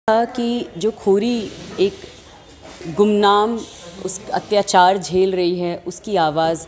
था कि जो खोरी एक गुमनाम उस अत्याचार झेल रही है, उसकी आवाज़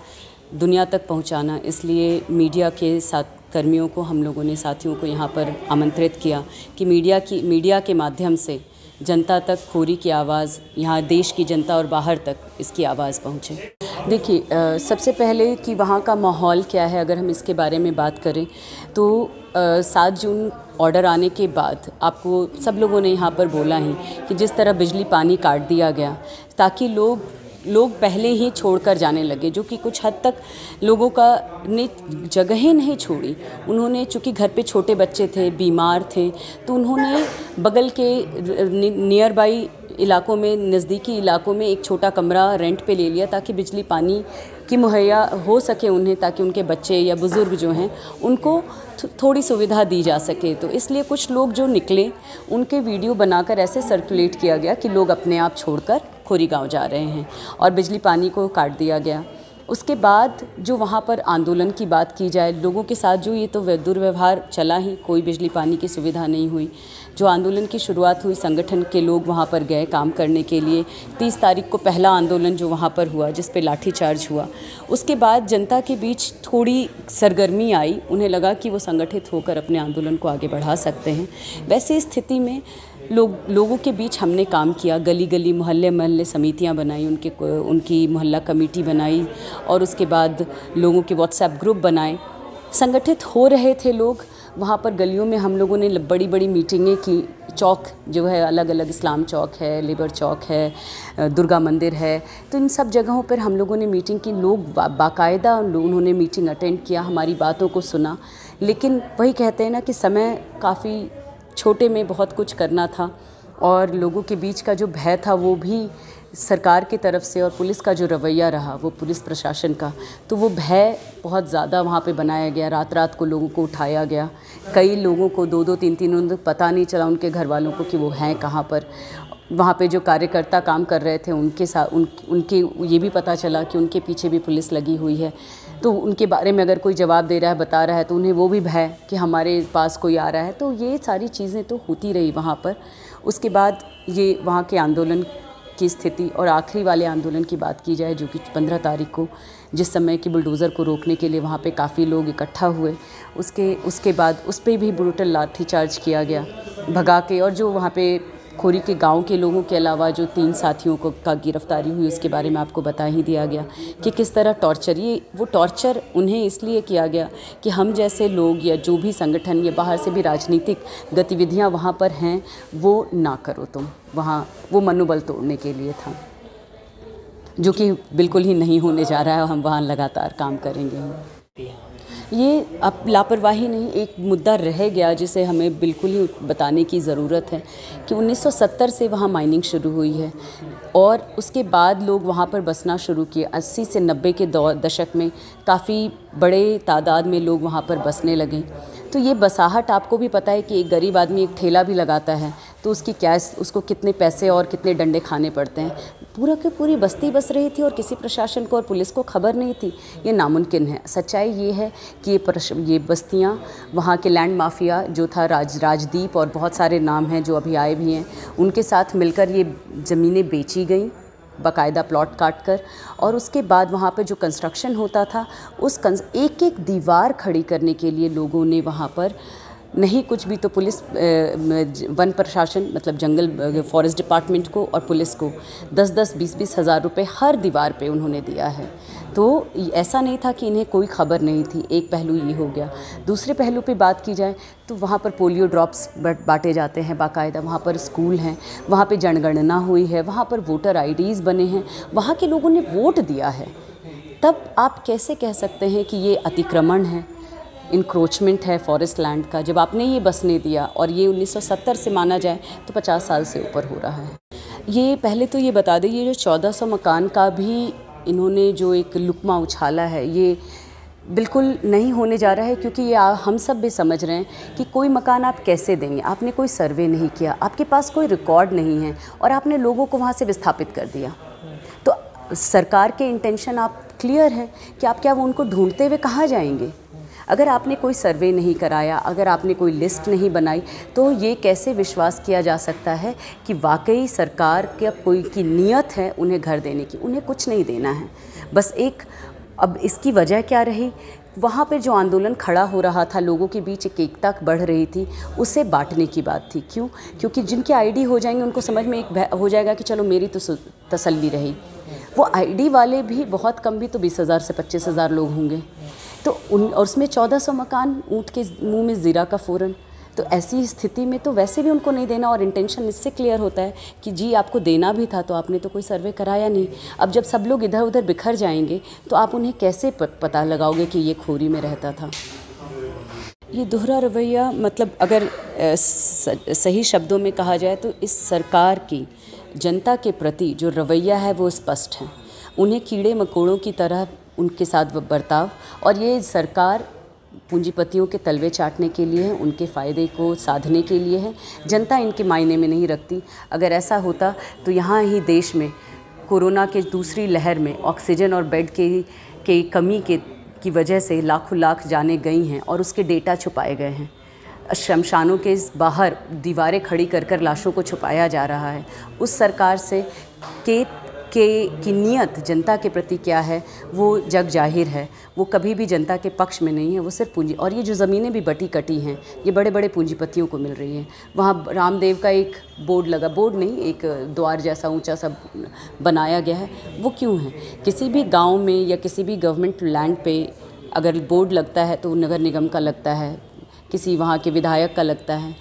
दुनिया तक पहुंचाना, इसलिए मीडिया के साथ कर्मियों को, हम लोगों ने साथियों को यहाँ पर आमंत्रित किया कि मीडिया के माध्यम से जनता तक खोरी की आवाज़, यहाँ देश की जनता और बाहर तक इसकी आवाज़ पहुँचे। देखिए, सबसे पहले कि वहाँ का माहौल क्या है, अगर हम इसके बारे में बात करें तो 7 जून ऑर्डर आने के बाद आपको सब लोगों ने यहाँ पर बोला ही कि जिस तरह बिजली पानी काट दिया गया ताकि लोग पहले ही छोड़कर जाने लगे, जो कि कुछ हद तक लोगों का ने जगहें नहीं छोड़ी। उन्होंने, चूँकि घर पे छोटे बच्चे थे, बीमार थे, तो उन्होंने बगल के नियर बाई इलाकों में, नज़दीकी इलाकों में एक छोटा कमरा रेंट पे ले लिया ताकि बिजली पानी की मुहैया हो सके उन्हें, ताकि उनके बच्चे या बुज़ुर्ग जो हैं उनको थोड़ी सुविधा दी जा सके। तो इसलिए कुछ लोग जो निकले, उनके वीडियो बनाकर ऐसे सर्कुलेट किया गया कि लोग अपने आप छोड़कर खोरी गांव जा रहे हैं और बिजली पानी को काट दिया गया। उसके बाद जो वहाँ पर आंदोलन की बात की जाए, लोगों के साथ जो ये तो दुर्व्यवहार चला ही, कोई बिजली पानी की सुविधा नहीं हुई। जो आंदोलन की शुरुआत हुई, संगठन के लोग वहाँ पर गए काम करने के लिए। 30 तारीख को पहला आंदोलन जो वहाँ पर हुआ, जिस पे लाठीचार्ज हुआ, उसके बाद जनता के बीच थोड़ी सरगर्मी आई। उन्हें लगा कि वो संगठित होकर अपने आंदोलन को आगे बढ़ा सकते हैं। वैसी स्थिति में लोगों के बीच हमने काम किया, गली गली, मोहल्ले मोहल्ले समितियां बनाई, उनकी मोहल्ला कमेटी बनाई और उसके बाद लोगों के व्हाट्सएप ग्रुप बनाए। संगठित हो रहे थे लोग वहाँ पर गलियों में। हम लोगों ने बड़ी बड़ी मीटिंगें की। चौक जो है, अलग अलग इस्लाम चौक है, लेबर चौक है, दुर्गा मंदिर है, तो इन सब जगहों पर हम लोगों ने मीटिंग की। लोग बाकायदा उन्होंने मीटिंग अटेंड किया, हमारी बातों को सुना। लेकिन वही कहते हैं ना कि समय काफ़ी छोटे में बहुत कुछ करना था और लोगों के बीच का जो भय था वो भी सरकार की तरफ से, और पुलिस का जो रवैया रहा, वो पुलिस प्रशासन का, तो वो भय बहुत ज़्यादा वहाँ पे बनाया गया। रात रात को लोगों को उठाया गया। कई लोगों को 2-2, 3-3 दिन पता नहीं चला, उनके घर वालों को, कि वो हैं कहाँ पर। वहाँ पे जो कार्यकर्ता काम कर रहे थे उनके साथ उनके ये भी पता चला कि उनके पीछे भी पुलिस लगी हुई है। तो उनके बारे में अगर कोई जवाब दे रहा है, बता रहा है, तो उन्हें वो भी भय कि हमारे पास कोई आ रहा है। तो ये सारी चीज़ें तो होती रही वहाँ पर। उसके बाद ये वहाँ के आंदोलन की स्थिति, और आखिरी वाले आंदोलन की बात की जाए जो कि 15 तारीख को, जिस समय कि बुलडोज़र को रोकने के लिए वहाँ पे काफ़ी लोग इकट्ठा हुए, उसके बाद उस पर भी ब्रूटल लाठीचार्ज किया गया भगा के। और जो वहाँ पे खोरी के गांव के लोगों के अलावा जो 3 साथियों का गिरफ्तारी हुई, उसके बारे में आपको बता ही दिया गया कि किस तरह टॉर्चर, वो टॉर्चर उन्हें इसलिए किया गया कि हम जैसे लोग या जो भी संगठन या बाहर से भी राजनीतिक गतिविधियां वहाँ पर हैं, वो ना करो तुम। वहाँ वो मनोबल तोड़ने के लिए था, जो कि बिल्कुल ही नहीं होने जा रहा है। हम वहाँ लगातार काम करेंगे। ये अब लापरवाही नहीं, एक मुद्दा रह गया जिसे हमें बिल्कुल ही बताने की ज़रूरत है कि 1970 से वहाँ माइनिंग शुरू हुई है और उसके बाद लोग वहाँ पर बसना शुरू किए। 80 से 90 के दशक में काफ़ी बड़े तादाद में लोग वहाँ पर बसने लगे। तो ये बसाहट, आपको भी पता है कि एक गरीब आदमी एक ठेला भी लगाता है तो उसको कितने पैसे और कितने डंडे खाने पड़ते हैं। पूरा की पूरी बस्ती बस रही थी और किसी प्रशासन को और पुलिस को खबर नहीं थी। ये नामुमकिन है। सच्चाई ये है कि ये बस्तियाँ, वहाँ के लैंड माफिया जो था राजदीप और बहुत सारे नाम हैं जो अभी आए भी हैं, उनके साथ मिलकर ये ज़मीनें बेची गई बाकायदा प्लॉट काट कर। और उसके बाद वहाँ पे जो कंस्ट्रक्शन होता था, एक एक दीवार खड़ी करने के लिए लोगों ने वहाँ पर नहीं कुछ भी तो पुलिस, वन प्रशासन मतलब जंगल फॉरेस्ट डिपार्टमेंट को और पुलिस को 10-10, 20-20 हज़ार रुपये हर दीवार पे उन्होंने दिया है। तो ऐसा नहीं था कि इन्हें कोई खबर नहीं थी। एक पहलू ये हो गया। दूसरे पहलू पे बात की जाए तो वहाँ पर पोलियो ड्रॉप्स बांटे जाते हैं बाकायदा, वहाँ पर स्कूल हैं, वहाँ पे जनगणना हुई है, वहाँ पर वोटर आईडीज़ बने हैं, वहाँ के लोगों ने वोट दिया है। तब आप कैसे कह सकते हैं कि ये अतिक्रमण है, इंक्रोचमेंट है फॉरेस्ट लैंड का, जब आपने ये बसने दिया? और ये 1970 से माना जाए तो 50 साल से ऊपर हो रहा है। ये पहले तो ये बता दें, ये जो 1400 मकान का भी इन्होंने जो एक लुकमा उछाला है, ये बिल्कुल नहीं होने जा रहा है, क्योंकि ये हम सब भी समझ रहे हैं कि कोई मकान आप कैसे देंगे। आपने कोई सर्वे नहीं किया, आपके पास कोई रिकॉर्ड नहीं है और आपने लोगों को वहाँ से विस्थापित कर दिया। तो सरकार के इंटेंशन आप क्लियर है कि आप क्या वो उनको ढूंढते हुए कहाँ जाएंगे? अगर आपने कोई सर्वे नहीं कराया, अगर आपने कोई लिस्ट नहीं बनाई, तो ये कैसे विश्वास किया जा सकता है कि वाकई सरकार के कोई की नीयत है उन्हें घर देने की? उन्हें कुछ नहीं देना है, बस एक। अब इसकी वजह क्या रही? वहाँ पे जो आंदोलन खड़ा हो रहा था, लोगों के बीच एक एकता बढ़ रही थी, उसे बांटने की बात थी। क्यों? क्योंकि जिनके आईडी हो जाएंगे उनको समझ में एक हो जाएगा कि चलो मेरी तो तसल्ली रही। वो आईडी वाले भी बहुत कम भी तो 20,000 से 25,000 लोग होंगे, तो और उसमें 1400 मकान, ऊँट के मुँह में ज़ीरा का फ़ौरन। तो ऐसी स्थिति में तो वैसे भी उनको नहीं देना, और इंटेंशन इससे क्लियर होता है कि जी आपको देना भी था तो आपने तो कोई सर्वे कराया नहीं। अब जब सब लोग इधर उधर बिखर जाएंगे तो आप उन्हें कैसे पता लगाओगे कि ये खोरी में रहता था? ये दोहरा रवैया, मतलब अगर सही शब्दों में कहा जाए तो इस सरकार की जनता के प्रति जो रवैया है वो स्पष्ट है। उन्हें कीड़े मकोड़ों की तरह उनके साथ बर्ताव, और ये सरकार पूंजीपतियों के तलवे चाटने के लिए है, उनके फ़ायदे को साधने के लिए है। जनता इनके मायने में नहीं रखती। अगर ऐसा होता तो यहाँ ही देश में कोरोना के दूसरी लहर में ऑक्सीजन और बेड के कमी की वजह से लाखों लाख जानें गई हैं और उसके डेटा छुपाए गए हैं। शमशानों के बाहर दीवारें खड़ी कर कर लाशों को छुपाया जा रहा है। उस सरकार से की नीयत जनता के प्रति क्या है वो जग जाहिर है। वो कभी भी जनता के पक्ष में नहीं है, वो सिर्फ पूंजी। और ये जो ज़मीनें भी बटी कटी हैं ये बड़े बड़े पूंजीपतियों को मिल रही हैं। वहाँ रामदेव का एक बोर्ड लगा, बोर्ड नहीं, एक द्वार जैसा ऊंचा सा बनाया गया है। वो क्यों है? किसी भी गांव में या किसी भी गवर्नमेंट लैंड पे अगर बोर्ड लगता है तो नगर निगम का लगता है, किसी वहाँ के विधायक का लगता है,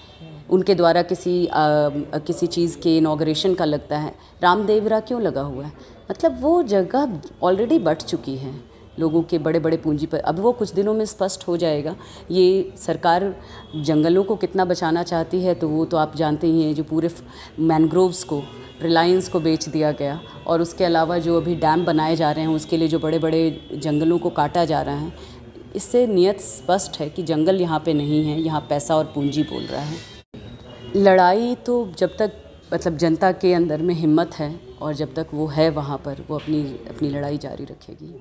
उनके द्वारा किसी चीज़ के इनॉग्रेशन का लगता है। रामदेवरा क्यों लगा हुआ है? मतलब वो जगह ऑलरेडी बट चुकी है लोगों के बड़े बड़े पूंजी पर। अब वो कुछ दिनों में स्पष्ट हो जाएगा। ये सरकार जंगलों को कितना बचाना चाहती है तो वो तो आप जानते ही हैं। जो पूरे मैनग्रोव्स को रिलायंस को बेच दिया गया, और उसके अलावा जो अभी डैम बनाए जा रहे हैं उसके लिए जो बड़े बड़े जंगलों को काटा जा रहा है, इससे नियत स्पष्ट है कि जंगल यहाँ पे नहीं है, यहाँ पैसा और पूंजी बोल रहा है। लड़ाई तो जब तक मतलब जनता के अंदर में हिम्मत है और जब तक वो है वहाँ पर, वो अपनी लड़ाई जारी रखेगी।